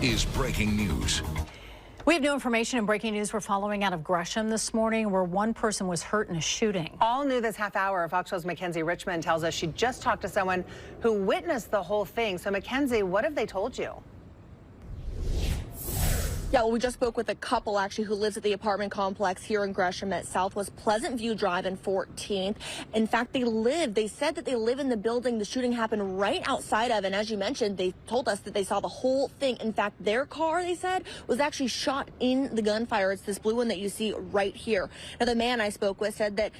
is breaking news. We have new information and breaking news we're following out of Gresham this morning, where one person was hurt in a shooting. All new this half hour. Fox 12's Mackenzie Richmond tells us she just talked to someone who witnessed the whole thing. So, Mackenzie, what have they told you? Yeah, well, we just spoke with a couple, actually, who lives at the apartment complex here in Gresham at Southwest Pleasant View Drive and 14th. In fact, they said that they live in the building the shooting happened right outside of. And as you mentioned, they told us that they saw the whole thing. In fact, their car, they said, was actually shot in the gunfire. It's this blue one that you see right here. Now, the man I spoke with said that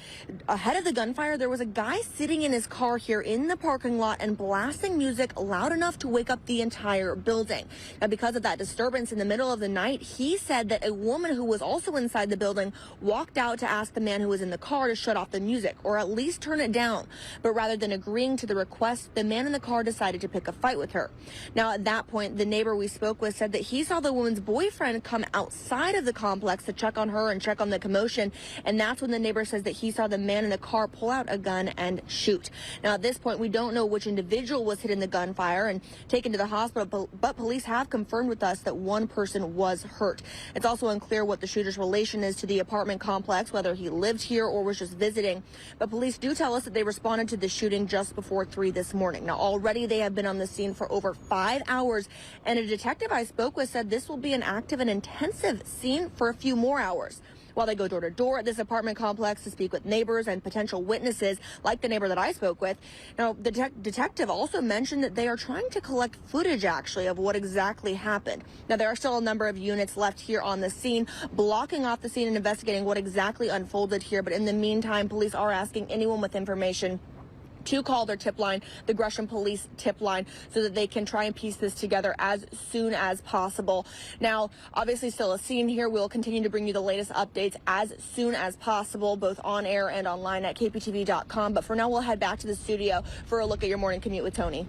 ahead of the gunfire, there was a guy sitting in his car here in the parking lot and blasting music loud enough to wake up the entire building. Now, because of that disturbance in the middle of the night, he said that a woman who was also inside the building walked out to ask the man who was in the car to shut off the music or at least turn it down. But rather than agreeing to the request, the man in the car decided to pick a fight with her. Now, at that point, the neighbor we spoke with said that he saw the woman's boyfriend come outside of the complex to check on her and check on the commotion. And that's when the neighbor says that he saw the man in the car pull out a gun and shoot. Now, at this point, we don't know which individual was hit in the gunfire and taken to the hospital, but police have confirmed with us that one person was hurt. It's also unclear what the shooter's relation is to the apartment complex, whether he lived here or was just visiting. But police do tell us that they responded to the shooting just before 3 this morning. Now, already they have been on the scene for over 5 hours, and a detective I spoke with said this will be an active and intensive scene for a few more hours. While they go door to door at this apartment complex to speak with neighbors and potential witnesses, like the neighbor that I spoke with. Now, the detective also mentioned that they are trying to collect footage, actually, of what exactly happened. Now, there are still a number of units left here on the scene, blocking off the scene and investigating what exactly unfolded here. But in the meantime, police are asking anyone with information to call their tip line, the Gresham Police tip line, so that they can try and piece this together as soon as possible. Now, obviously still a scene here. We'll continue to bring you the latest updates as soon as possible, both on air and online at kptv.com. But for now, we'll head back to the studio for a look at your morning commute with Tony.